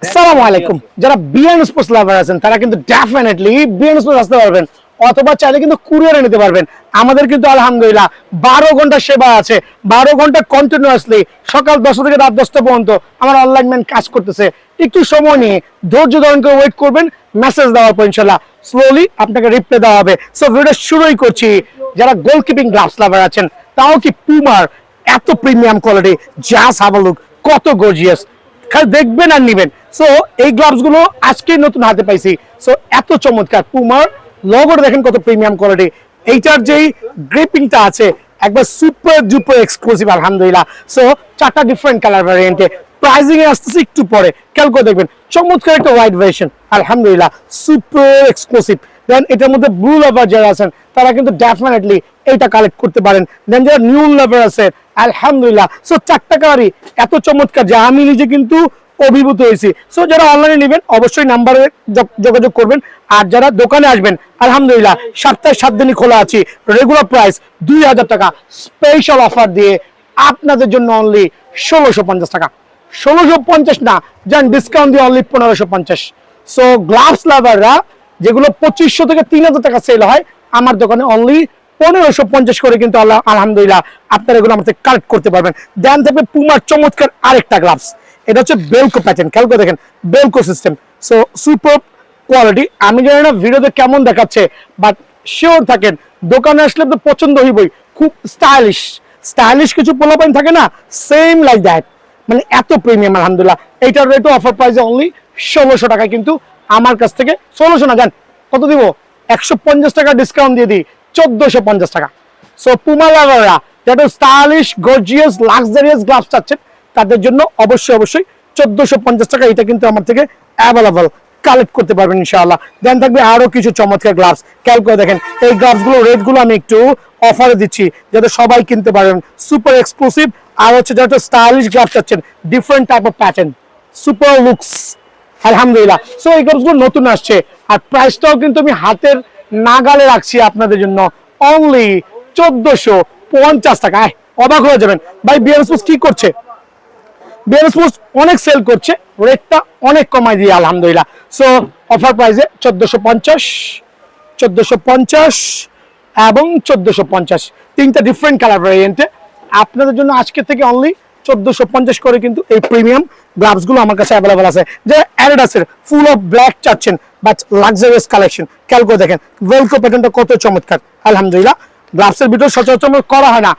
আসসালামু আলাইকুম। যারা বিএন স্পোর্টস লাভার আছেন তারা কিন্তু ডেফিনেটলি বিএন স্পোর্টস আসতে পারবেন, অথবা চাইলে কিন্তু কুরিয়ারে নিতে পারবেন। আমাদের কিন্তু আলহামদুলিল্লাহ 12 ঘন্টা সেবা আছে, 12 ঘন্টা কন্টিনিউয়াসলি সকাল 10টা থেকে রাত 10টা পর্যন্ত আমার অনলাইন ম্যান কাজ করতেছে। একটু সময় নিয়ে ধৈর্য ধারণ করে ওয়েট করবেন, মেসেজ দেওয়ার পর ইনশাল্লাহ স্লোলি আপনাকে রিপ্লাই দেওয়া হবে। সো ভিডিওটা শুরুই করছি। যারা গোলকিপিং গ্লাভস লাভার আছেন, তাও কি পুমার এত premium quality, just have a look, কত গর্জিয়াস, খালি দেখবেন আর নিবেন। সো এই গ্লাভস গুলো আজকেই নতুন হাতে পাইছি। সো এত চমৎকার, পুমার লোগোটা দেখেন কত প্রিমিয়াম কোয়ালিটি। এইটার যেই গ্রিপিংটা আছে একবার সুপার ডুপার এক্সক্লুসিভ আলহামদুলিল্লাহ। সো 4টা ডিফারেন্ট কালার ভ্যারিয়েন্টে, প্রাইজিং এ আসতেছে একটু পরে, খেয়াল করে দেখবেন। চমৎকার একটা হোয়াইট ভার্সন আলহামদুলিল্লাহ, সুপার এক্সক্লুসিভ। দেন এটার মধ্যে ব্লু লাভার যারা আছেন তারা কিন্তু ডেফিনেটলি এটা কালেক্ট করতে পারেন। দেন যারা নিউ লাভার আছে আলহামদুলিল্লাহ। সো 4টা কালারই এত চমৎকার যে আমি নিজে কিন্তু অভিভূত হয়েছি। সো যারা অনলাইনে নেবেন অবশ্যই নাম্বারে যোগাযোগ করবেন, আর যারা দোকানে আসবেন আলহামদুলিল্লাহ সপ্তাহে 7 দিনই খোলা আছি। রেগুলার প্রাইস 2000 টাকা, স্পেশাল অফার দিয়ে আপনাদের জন্য অনলি 1650 টাকা। 1650 না, যান ডিসকাউন্ট দিয়ে অনলি 1550। সো গ্লাভস লাভাররা যেগুলো 2500 থেকে 3000 টাকা সেল হয়, আমার দোকানে অনলি 1550 করে কিন্তু আলহামদুলিল্লাহ আপনারা এগুলো আমার থেকে কালেক্ট করতে পারবেন। দেন থাকবে পুমার চমৎকার আরেকটা গ্লাভস, এটা হচ্ছে বেলকো প্যাটার্ন, খেয়াল করে দেখেন বেলকো সিস্টেম। So super quality. আমি জানি না ভিডিওতে কেমন দেখাচ্ছে, বাট শিওর থাকেন দোকানে আসলে তো পছন্দ হইবই। খুব স্টাইলিশ স্টাইলিশ কিছু পোলাপাইন থাকে না, সেম লাইক দ্যাট, মানে এত প্রিমিয়াম আলহামদুলিল্লাহ। এইটার রেটও অফার প্রাইসে অনলি 1600 টাকায় কিন্তু আমার কাছ থেকে 1600 না, জান কত দিব, 150 টাকা ডিসকাউন্ট দিয়ে দিই, 1450 টাকা। সো পুমা লাভাররা যারা স্টাইলিশ গর্জিয়াস লাক্সারিয়াস গ্লাভস চাচ্ছেন তাদের জন্য অবশ্যই 1450 টাকা এটা কিন্তু আমার থেকে অ্যাভেলেবল কালেক্ট করতে পারবেন ইনশাআল্লাহ। দেন থাকবে আরো কিছু চমৎকার গ্লাভস, খেয়াল করে দেখেন এই গ্লাভস গুলো রেট গুলো আমি একটু অফারে দিচ্ছি যাতে সবাই কিনতে পারেন। সুপার এক্সক্লুসিভ, আর হচ্ছে যারা স্টাইলিশ গ্লাভস চাচ্ছেন, different type of pattern, super looks আলহামদুলিল্লাহ। সো এই গ্লাভস গুলো নতুন আসছে, আর প্রাইসটাও কিন্তু আমি হাতের নাগালে রাখছি আপনাদের জন্য অনলি 1450 টাকা। অবাক হয়ে যাবেন ভাই, বিএন স্পোর্টস কি করছে, বিএন স্পোর্টস অনেক সেল করছে, রেটটা অনেক কমাই দিয়ে আলহামদুলিল্লাহ। সো অফার প্রাইসে 1450, 1450 এবং 1450, 3টা ডিফারেন্ট কালার ভ্যারিয়েন্টে আপনাদের জন্য আজকে থেকে অনলি 1450 করে কিন্তু এই প্রিমিয়াম গ্লাভস গুলো আমার কাছে অ্যাভেলেবল আছে। যে অ্যাডিডাসের ফুল অফ ব্ল্যাক চাচ্ছেন বাট লাক্সারিয়াস কালেকশন, খেয়াল করে দেখেন ভেলক্রো প্যাটার্নটা কত চমৎকার আলহামদুলিল্লাহ। গ্লাভসের ভিডিও সচরাচর করা হয় না,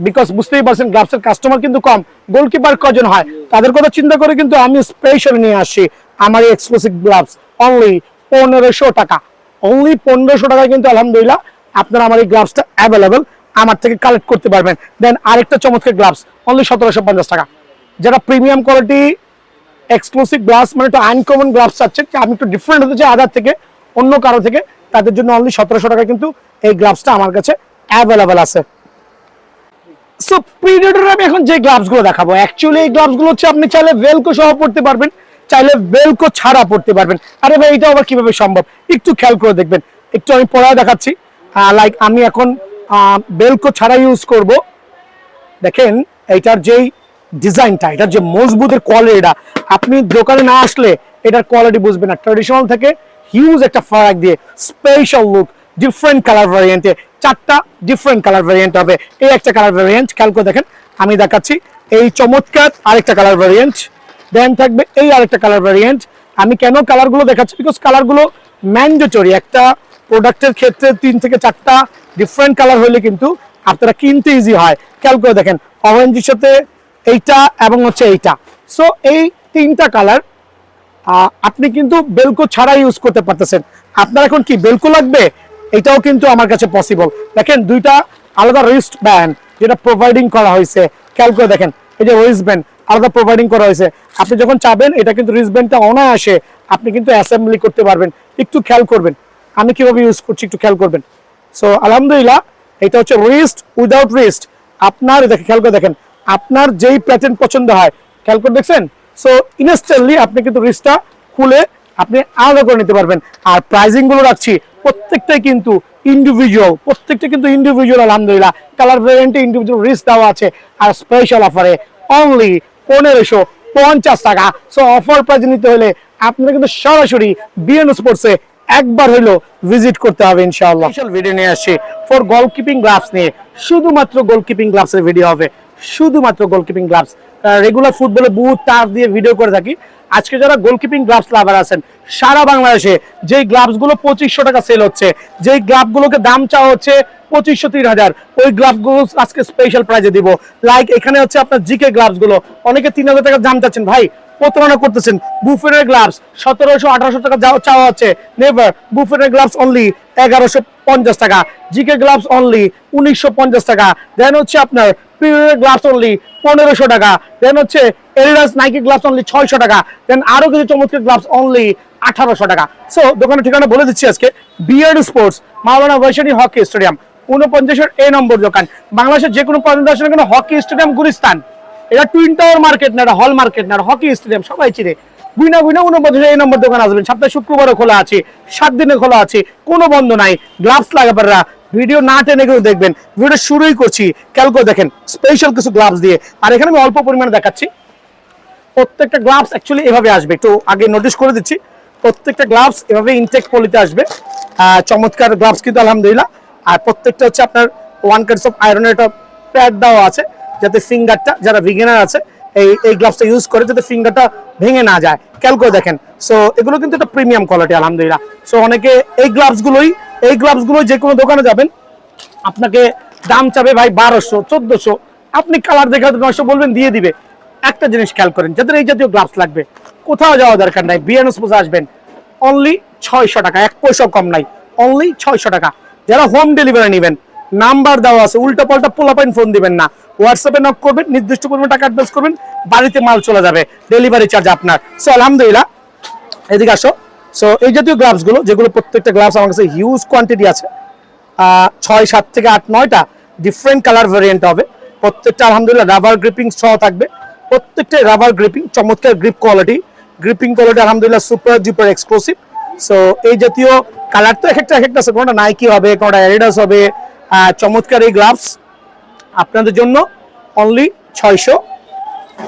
বিকজ বুঝতেই পারছেন গ্লাভসের কাস্টমার কিন্তু কম, গোলকিপার কজন হয় তাদের কথা চিন্তা করে কিন্তু আমি স্পেশাল নিয়ে আসি আমার এই এক্সক্লুসিভ গ্লাভস অনলি 1500 টাকা। অনলি 1500 টাকায় কিন্তু আলহামদুলিল্লাহ আপনারা আমার এই গ্লাভসটা অ্যাভেলেবেল আমার থেকে কালেক্ট করতে পারবেন। দেন আরেকটা চমৎকার গ্লাভস অনলি 1750 টাকা। যারা প্রিমিয়াম কোয়ালিটি এক্সক্লুসিভ গ্লাভস মানে একটু আনকমন গ্লাভস চাচ্ছেন, আমি একটু ডিফারেন্ট হতে চাই আদার থেকে, অন্য কারো থেকে, তাদের জন্য অনলি 1700 টাকা কিন্তু এই গ্লাভসটা আমার কাছে অ্যাভেলেবেল আছে। সো প্রিডেটরে আমি এখন যে গ্লাভস গুলো দেখাবো, অ্যাকচুয়ালি এই গ্লাভস গুলো হচ্ছে আপনি চাইলে ভেলকো সহ পড়তে পারবেন, চাইলে ভেলকো ছাড়া পড়তে পারবেন। আরে ভাই এটা আবার কিভাবে সম্ভব, একটু খেয়াল করে দেখবেন। একটু আমি পড়ায় দেখাচ্ছি, লাইক আমি এখন ভেলকো ছাড়া ইউজ করব। দেখেন এইটার যেই ডিজাইনটা, এটার যে মজবুতের কোয়ালিটিটা, আপনি দোকানে না আসলে এটার কোয়ালিটি বুঝবেন না। ট্রেডিশনাল থেকে হিউজ একটা ফারাক দিয়ে স্পেশাল লুক, ডিফারেন্ট কালার ভ্যারিয়েন্টে, 4টা ডিফারেন্ট কালার ভ্যারিয়েন্ট হবে। এই একটা কালার ভ্যারিয়েন্ট খেয়াল করে দেখেন, আমি দেখাচ্ছি এই চমৎকার আরেকটা কালার ভ্যারিয়েন্ট। দেন থাকবে এই আরেকটা কালার ভ্যারিয়েন্ট। আমি কেন কালারগুলো দেখাচ্ছি, বিকজ কালারগুলো ম্যান্ডেটরি। একটা প্রোডাক্টের ক্ষেত্রে 3 থেকে 4টা ডিফারেন্ট কালার হলে কিন্তু আপনারা কিনতে ইজি হয়। খেয়াল করে দেখেন অরেঞ্জের সাথে এইটা এবং হচ্ছে এইটা। সো এই 3টা কালার আপনি কিন্তু বেলকো ছাড়া ইউজ করতে পারতেছেন। আপনার এখন কি বেলকো লাগবে, এটাও কিন্তু আমার কাছে পসিবল। দেখেন 2টা আলাদা রিস্ট ব্যান্ড যেটা প্রোভাইডিং করা হয়েছে, খেয়াল করে দেখেন এই যে রিস্ট ব্যান্ড আলাদা প্রোভাইডিং করা হয়েছে। আপনি যখন চাবেন এটা কিন্তু রিস্ট ব্যান্ডটা অনায়াসে আপনি কিন্তু অ্যাসেম্বলি করতে পারবেন। একটু খেয়াল করবেন আমি কিভাবে ইউজ করছি, একটু খেয়াল করবেন। সো আলহামদুলিল্লাহ এটা হচ্ছে রিস্ট উইদাউট রিস্ট। আপনার দেখে খেয়াল করে দেখেন আপনার যেই প্যাটার্ন পছন্দ হয়, খেয়াল করে দেখছেন। সো ইনস্ট্যান্টলি আপনি কিন্তু রিস্টটা খুলে আপনি আলাদা করে নিতে পারবেন। আর প্রাইজিং গুলো রাখছি প্রত্যেকটাই কিন্তু ইন্ডিভিজুয়াল, প্রত্যেকটা কিন্তু ইন্ডিভিজুয়াল আলহামদুলিল্লাহ। কালার ভ্যারিয়েন্টে ইন্ডিভিজুয়াল রিস্ট দেওয়া আছে, আর স্পেশাল অফারে অনলি 1550 50 টাকা। সো অফার প্রাইজে নিতে হলে আপনারা কিন্তু সরাসরি বিএন স্পোর্টসে একবার হইলো ভিজিট করতে হবে ইনশাআল্লাহ। স্পেশাল ভিডিও নিয়ে আসছি ফর গোলকিপিং গ্লাভস নিয়ে, শুধুমাত্র গোলকিপিং গ্লাভসের ভিডিও হবে, শুধুমাত্র গোলকিপিং গ্লাভস। রেগুলার ফুটবলে বহুত টার্ফ দিয়ে ভিডিও করে থাকি। আজকে যারা গোলকিপিং গ্লাভস লাভার আছেন সারা বাংলাদেশে, যেই গ্লাভস গুলো 2500 টাকা সেল হচ্ছে, যেই গ্লাভ গুলোকে দাম চাওয়া হচ্ছে 2500-3000, ওই গ্লাভ গুলো আজকে স্পেশাল প্রাইজে দিব। লাইক এখানে হচ্ছে আপনার জিকে গ্লাভস গুলো অনেকে 3000 টাকা দাম চাচ্ছেন, ভাই প্রতারণা করতেছেন। বুফেনের গ্লাভস 1700-1800 টাকা চাওয়া হচ্ছে, নেভার। বুফেনের গ্লাভস অনলি 1150 টাকা, জিকে গ্লাভস অনলি 1950 টাকা। দেন হচ্ছে আপনার পিরিয়ডের গ্লাভস অনলি 1500 টাকা। দেন হচ্ছে এডিডাস নাইকি গ্লাভস অনলি 600 টাকা। দেন আরো কিছু চমৎকার গ্লাভস অনলি 1800 টাকা। সো দোকানের ঠিকানা বলে দিচ্ছি আজকে, Beard Sports, Maulana Bhasani hockey stadium, 49 A number দোকান। বাংলাদেশের যে কোনো প্রান্তে আসলে কেন হকি স্টেডিয়াম গুলিস্তান, এটা টুইন টাওয়ার মার্কেট না, এটা হল মার্কেট না, হকি স্টেডিয়াম সবাই চিনে। গুইনা 49 A নম্বর দোকান আসবেন। সপ্তাহে শুক্রবারও খোলা আছে, 7 দিনে খোলা আছে, কোনো বন্ধ নাই। গ্লাভস লাগাবাররা ভিডিও না টেনে কেউ দেখবেন, ভিডিও শুরুই করছি ক্যালকো দেখেন স্পেশাল কিছু গ্লাভস দিয়ে। আর এখানে আমি অল্প পরিমাণে দেখাচ্ছি। প্রত্যেকটা গ্লাভস অ্যাকচুয়ালি এভাবে আসবে, একটু আগে নোটিস করে দিচ্ছি। প্রত্যেকটা গ্লাভস এভাবে ইনটেক পলিতে আসবে, চমৎকার গ্লাভস কিন্তু আলহামদুলিল্লাহ। আর প্রত্যেকটা হচ্ছে আপনার 1 কার্টস অফ আয়রনের একটা প্যাড দেওয়া আছে, যাতে ফিঙ্গারটা, যারা বিগিনার আছে এই গ্লাভসটা ইউজ করে যাতে ফিঙ্গারটা ভেঙে না যায়। ক্যালকো দেখেন। সো এগুলো কিন্তু একটা প্রিমিয়াম কোয়ালিটি আলহামদুলিল্লাহ। সো অনেকে এই গ্লাভসগুলোই যে কোনো দোকানে যাবেন, আপনাকে দাম চাবে ভাই 1200-1400, আপনি কালার দেখে 900 বলবেন, দিয়ে দিবে। একটা জিনিস খেয়াল করেন, যাদের এই জাতীয় গ্লাভস লাগবে কোথাও যাওয়া দরকার নাই, বিএন স্পোর্টস আসবেন, অনলি 600 টাকা, 1 পয়সাও কম নাই, অনলি 600 টাকা। যারা হোম ডেলিভারি নেবেন, নাম্বার দেওয়া আছে, উল্টা পাল্টা পোলাপাইন ফোন দিবেন না, হোয়াটসঅ্যাপে নক করবেন, নির্দিষ্ট পরিমাণ টাকা অ্যাডভান্স করবেন, বাড়িতে মাল চলে যাবে, ডেলিভারি চার্জ আপনার। সো আলহামদুলিল্লাহ, এদিকে আসো। সো এই জাতীয় গ্লাভস গুলো, যেগুলো প্রত্যেকটা গ্লাভস আমার কাছে হিউজ কোয়ান্টিটি আছে, 6, 7 থেকে 8, 9টা ডিফারেন্ট কালার ভ্যারিয়েন্ট হবে। প্রত্যেকটা আলহামদুলিল্লাহ রাবার গ্রিপিং সহ থাকবে, প্রত্যেকটা রাবার গ্রিপিং, চমৎকার গ্রিপ কোয়ালিটি, গ্রিপিং কোয়ালিটি আলহামদুলিল্লাহ সুপার ডুপার এক্সক্লুসিভ। সো এই জাতীয় কালার তো এক একটা আছে, কোনটা নাইকি হবে, কোনটা অ্যাডিডাস হবে। চমৎকার এই গ্লাভস আপনাদের জন্য অনলি 600,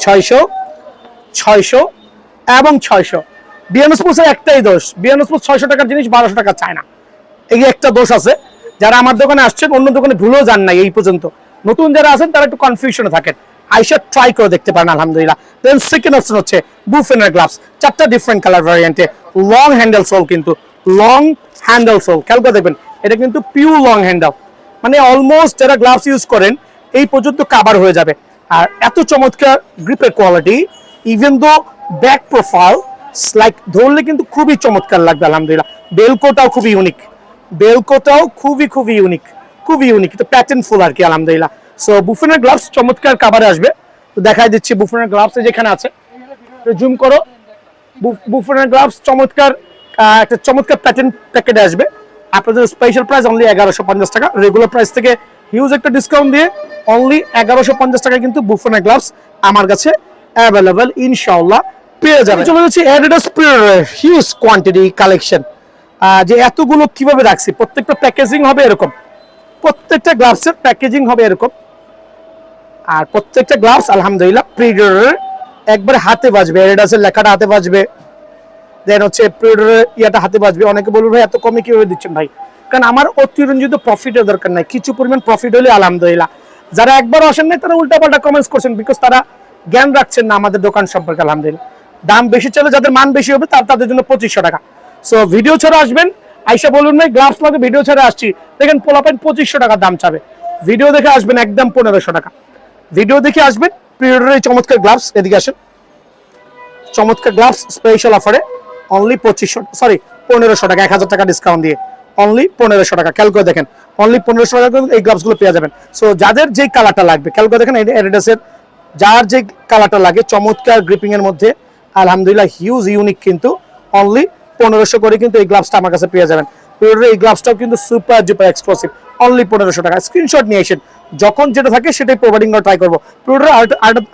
600, 600 এবং 600। বিএন স্পোর্টসের একটাই দোষ, বিএন স্পোর্টস 600 টাকার জিনিস 1200 টাকা চায় না, এই একটা দোষ আছে। যারা আমার দোকানে আসছেন, অন্য দোকানে ভুলেও যান নাই এই পর্যন্ত, নতুন যারা আছেন তারা একটু কনফিউশনে থাকেন, আইসা ট্রাই করে দেখতে পারেন আলহামদুলিল্লাহ। দেন সেকেন্ড অপশন হচ্ছে বুফেনের গ্লাভস, 4টা ডিফারেন্ট কালার ভ্যারিয়েন্টে, লং হ্যান্ডেল সোল, কিন্তু লং হ্যান্ডেল সোল, খেয়াল করে দেখবেন, এটা কিন্তু পিওর লং হ্যান্ডেল, মানে অলমোস্ট যারা গ্লাভস ইউজ করেন এই পর্যন্ত কাভার হয়ে যাবে। আর এত চমৎকার গ্রিপের quality, even though back profile like ধরলে কিন্তু খুবই চমৎকার লাগবে আলহামদুলিল্লাহ। বেলকোটাও খুবই ইউনিক, বেলকোটাও খুবই ইউনিক, এটা প্যাটার্ন ফুল আর কি আলহামদুলিল্লাহ। সো বুফেনের গ্লাভস চমৎকার কাভারে আসবে, তো দেখাই দিচ্ছি বুফেনের গ্লাভস যেখানে আছে, জুম করো। বুফেনের গ্লাভস চমৎকার, একটা চমৎকার প্যাটার্ন প্যাকেটে আসবে। আপনাদের স্পেশাল প্রাইস অনলি 1150 টাকা, রেগুলার প্রাইস থেকে হিউজ একটা ডিসকাউন্ট দিয়ে অনলি 1150 টাকায় কিন্তু বুফেনের গ্লাভস আমার কাছে অ্যাভেলেবল ইনশাআল্লাহ পেয়ে যাবে। চলে যাচ্ছি অ্যাডিডাস প্রিডেটরের হিউজ কোয়ান্টিটি কালেকশন, যে এতগুলো কিভাবে রাখছি, প্রত্যেকটা প্যাকেজিং হবে এরকম, প্রত্যেকটা গ্লাভসের প্যাকেজিং হবে এরকম। আর প্রত্যেকটা গ্লাভস আলহামদুলিল্লাহ প্রিডেটরের একবারে হাতে বাজবে, অ্যাডিডাসের লেখাটা হাতে বাজবে, দেন হচ্ছে প্রিডেটরের ইয়াটা হাতে বাজবে। অনেকে বলবে ভাই এত কমে কিভাবে দিচ্ছেন ভাই, কারণ আমার অতিরঞ্জিত প্রফিটের দরকার নাই, কিছু পরিমাণ প্রফিট হলে আলহামদুলিল্লাহ। যারা একবার আসেন নাই তারা উল্টাপাল্টা কমেন্টস করছেন, বিকজ তারা জ্ঞান রাখছেন না আমাদের দোকান সম্পর্কে আলহামদুলিল্লাহ। দাম বেশি চলে, যাদের মান বেশি হবে তাদের জন্য 2500 টাকা। সো ভিডিও ছাড়া আসবেন, আইসা বলুন ভাই গ্লাভস লাগে, ভিডিও ছাড়া আসছি, দেখেন পোলাপাইন 2500 টাকা দাম চাবে, ভিডিও দেখে আসবেন একদম 1500 টাকা, ভিডিও দেখে আসবেন। প্রিডেটরের চমৎকার গ্লাভস, এদিকে আসেন, চমৎকার গ্লাভস স্পেশাল অফারে অনলি 1500 টাকা, 1000 টাকা ডিসকাউন্ট দিয়ে অনলি 1500 টাকা। ক্যাল করে দেখেন, অনলি 1500 টাকা এই গ্লাভসগুলো পেয়ে যাবেন। সো যাদের যেই কালারটা লাগবে, ক্যাল করে দেখেন, অ্যাডিডাসের যার যে কালারটা লাগে চমৎকার গ্রিপিং এর মধ্যে আলহামদুলিল্লাহ হিউজ ইউনিক, কিন্তু অনলি 1500 করে কিন্তু এই গ্লাভসটা আমার কাছে পেয়ে যাবেন। এই গ্লাভসটাও কিন্তু সুপার ডুপার এক্সক্লুসিভ, অনলি 1500 টাকা। স্ক্রিনশট নিয়ে আসেন, যখন যেটা থাকে সেটাই প্রোভাইডিং করা ট্রাই করবো।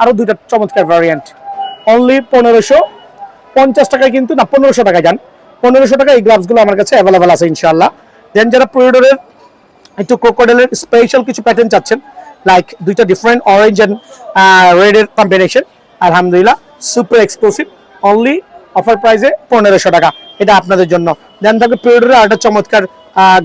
আরো দুইটা চমৎকার ভ্যারিয়েন্ট, অনলি 1550 টাকায় কিন্তু, না 1500 টাকায় যান, 1500 টাকা এই গ্লাভসগুলো আমার কাছে অ্যাভেলেবেল আছে ইনশাআল্লাহ। দেন যারা প্রিডেটরের একটু ক্রোকোডাইলের স্পেশাল কিছু প্যাটার্ন চাচ্ছেন, লাইক দুইটা ডিফারেন্ট অরেঞ্জ এন্ড রেড এর কম্বিনেশন, আলহামদুলিল্লাহ সুপার এক্সক্লুসিভ, অনলি অফার প্রাইসে 1500 টাকা, এটা আপনাদের জন্য। দেন থাকবে পিরিয়ডের আরেকটা চমৎকার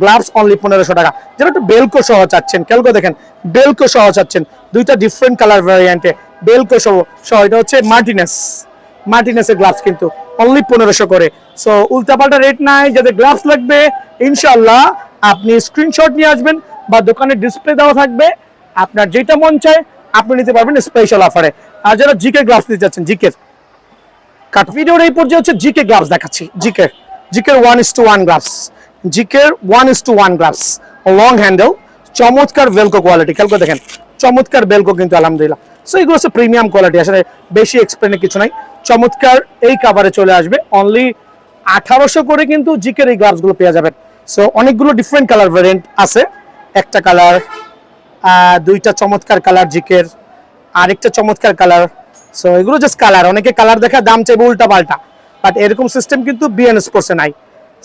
গ্লাভস, অনলি 1500 টাকা। যারা একটু বেলকো সহ চাচ্ছেন, ক্যালকো দেখেন, বেলকো সহ চাচ্ছেন, দুইটা ডিফারেন্ট কালার ভ্যারিয়েন্টে বেলকো সহ, এটা হচ্ছে মার্টিনেসের গ্লাভস, কিন্তু অনলি 1500 করে। সো উল্টাপাল্টা রেট নাই, যাদের গ্লাভস লাগবে ইনশাআল্লাহ আপনি স্ক্রিনশট নিয়ে আসবেন বা দোকানে ডিসপ্লে দেওয়া থাকবে, আপনার যেটা মন চায় আপনি নিতে পারবেন স্পেশাল অফারে। আর যারা জিকে গ্লাভস নিতে যাচ্ছেন, জিকের কাট ভিডিওর এই পর্যায়ে হচ্ছে জিকে গ্লাভস দেখাচ্ছি। জিকের 1:1 গ্লাভস, জিকের 1:1 গ্লাভস, লং হ্যান্ডেল, চমৎকার ভেলকো কোয়ালিটি, খেলকো দেখেন, চমৎকার বেলকো কিন্তু আলহামদুলিল্লাহ। সো এগুলো হচ্ছে প্রিমিয়াম কোয়ালিটি, আসলে বেশি এক্সপ্লেনের কিছু নাই। চমৎকার এই কাভারে চলে আসবে, অনলি 1800 করে কিন্তু জিকের এই গ্লাভস গুলো পেয়ে যাবেন। সো অনেকগুলো ডিফারেন্ট কালার ভ্যারিয়েন্ট আছে, একটা কালার, দুইটা চমৎকার কালার জিকের, আরেকটা চমৎকার কালার। সো এগুলো জাস্ট কালার, অনেকে কালার দেখা দাম চাইবে উল্টা পাল্টা, বাট এরকম সিস্টেম কিন্তু বিএন স্পোর্টসে নাই।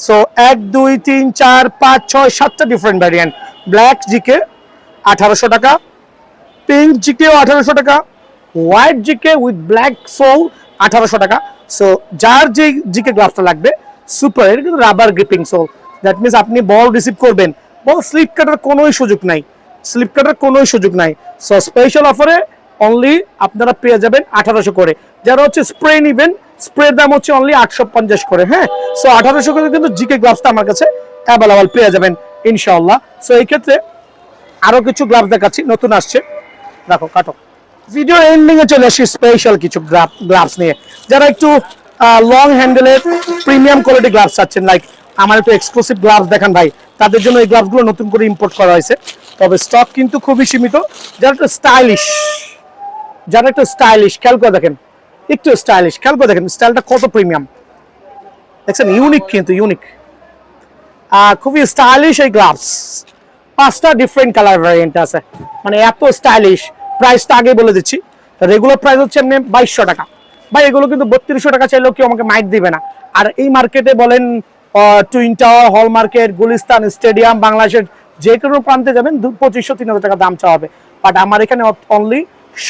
সো 1 2 3 4 5 6 7টা ডিফারেন্ট ভ্যারিয়েন্ট। ব্ল্যাক জিকে 1800 টাকা, পিঙ্ক জিকেও 1800 টাকা, white GK with black sole 1800 টাকা। সো যার যে জিকে গ্লাভসটা লাগবে, সুপার, এটা কিন্তু rubber gripping sole, that means আপনি বল রিসিভ করবেন, বল স্লিপ কাটার কোনোই সুযোগ নাই, সো স্পেশাল অফারে অনলি আপনারা পেয়ে যাবেন 1800 করে। যারা হচ্ছে স্প্রে নিবেন, স্প্রের দাম হচ্ছে অনলি 850 করে। হ্যাঁ, সো 1800 করে কিন্তু জিকে গ্লাভসটা আমার কাছে অ্যাভেলেবল পেয়ে যাবেন ইনশাআল্লাহ। সো এই ক্ষেত্রে আরো কিছু গ্লাভস দেখাচ্ছি, নতুন আসছে, দেখো কাটো। ভিডিও এন্ডিং এ চলে আসি স্পেশাল কিছু গ্লাভস নিয়ে। যারা একটু লং হ্যান্ডেলের প্রিমিয়াম কোয়ালিটি গ্লাভস চাচ্ছেন, লাইক আমার একটু এক্সক্লুসিভ গ্লাভস দেখান ভাই, তাদের জন্য এই গ্লাভসগুলো নতুন করে ইম্পোর্ট করা হয়েছে, তবে স্টক কিন্তু খুবই সীমিত। যারা একটু স্টাইলিশ খেয়াল করে দেখেন, একটু স্টাইলিশ খেয়াল করে দেখেন, স্টাইলটা কত প্রিমিয়াম দেখছেন, ইউনিক, কিন্তু ইউনিক, খুবই স্টাইলিশ এই গ্লাভস। 5টা ডিফারেন্ট কালার ভ্যারিয়েন্ট আছে, মানে এত স্টাইলিশ। প্রাইসটা আগে বলে দিচ্ছি, রেগুলার প্রাইস হচ্ছে এমনি 2200 টাকা। ভাই এগুলো কিন্তু 3200 টাকা চাইলেও কেউ আমাকে মাইক দিবে না। আর এই মার্কেটে বলেন টুইন টাওয়ার, হল মার্কেট, গুলিস্তান, স্টেডিয়াম, বাংলাদেশের যে কোনো প্রান্তে যাবেন 2500-3000 টাকা দাম চাওয়া হবে, বাট আমার এখানে অনলি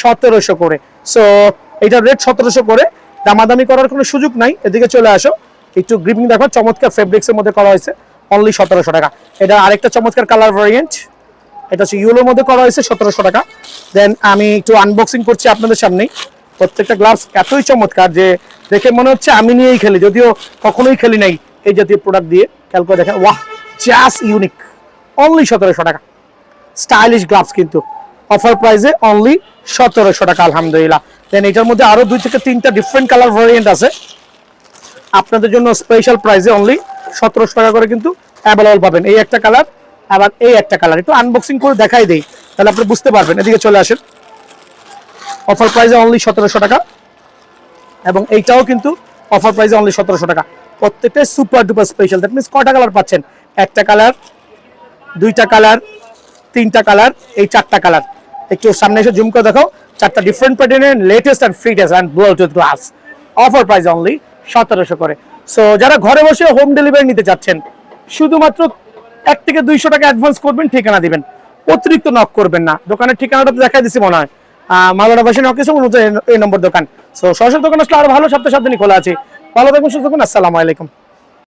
1700 করে। সো এটার রেট 1700 করে, দামাদামি করার কোনো সুযোগ নাই। এদিকে চলে আসো, একটু গ্রিপিং দেখো, চমৎকার ফেব্রিক্সের মধ্যে করা হয়েছে, অনলি 1700 টাকা। এটা আরেকটা চমৎকার কালার ভ্যারিয়েন্ট, এটা হচ্ছে ইউলোর মধ্যে করা হয়েছে, 1700 টাকা। দেন আমি একটু আনবক্সিং করছি আপনাদের সামনেই। প্রত্যেকটা গ্লাভস এতই চমৎকার যে দেখে মনে হচ্ছে আমি নিয়েই খেলি, যদিও কখনোই খেলি নাই এই জাতীয় প্রোডাক্ট দিয়ে। খেয়াল করে দেখেন, ওয়াহ, জাস্ট ইউনিক, অনলি 1700 টাকা। স্টাইলিশ গ্লাভস কিন্তু অফার প্রাইসে অনলি 1700 টাকা, আলহামদুলিল্লাহ। দেন এটার মধ্যে আরো 2 থেকে 3টা ডিফারেন্ট কালার ভ্যারিয়েন্ট আছে, আপনাদের জন্য স্পেশাল প্রাইসে অনলি 1700 টাকা করে কিন্তু অ্যাভেলেবল পাবেন। এই একটা কালার, আবার এই একটা কালার, একটু আনবক্সিং করে দেখাই দেই, তাহলে আপনি বুঝতে পারবেন। এদিকে চলে আসেন, অফার প্রাইসে অনলি 1700 টাকা, এবং এইটাও কিন্তু অফার প্রাইসে অনলি 1700 টাকা। প্রত্যেকটাই super duper special. That means কয়টা কালার পাচ্ছেন? একটা কালার, 2টা কালার, 3টা কালার, এই 4টা কালার। একটু সামনে এসে জুম করে দেখো, 4টা ডিফারেন্ট প্যাটার্নের latest and fittest and Bluetooth glass, offer price only 1700 করে। সো যারা ঘরে বসে হোম ডেলিভারি নিতে চাচ্ছেন, শুধুমাত্র 1 থেকে 200 টাকা অ্যাডভান্স করবেন, ঠিকানা দিবেন, অতিরিক্ত নক করবেন না। দোকানের ঠিকানাটা তো দেখাই দিছি মনে হয়, মাওলানা ভাষণ হকিস এই নম্বর দোকান। সো সরাসরি দোকান আসলে আরো ভালো, সপ্তাহে 7 দিনই খোলা আছে। ভালো থাকবেন, সুস্থ থাকুন, আসসালামু আলাইকুম।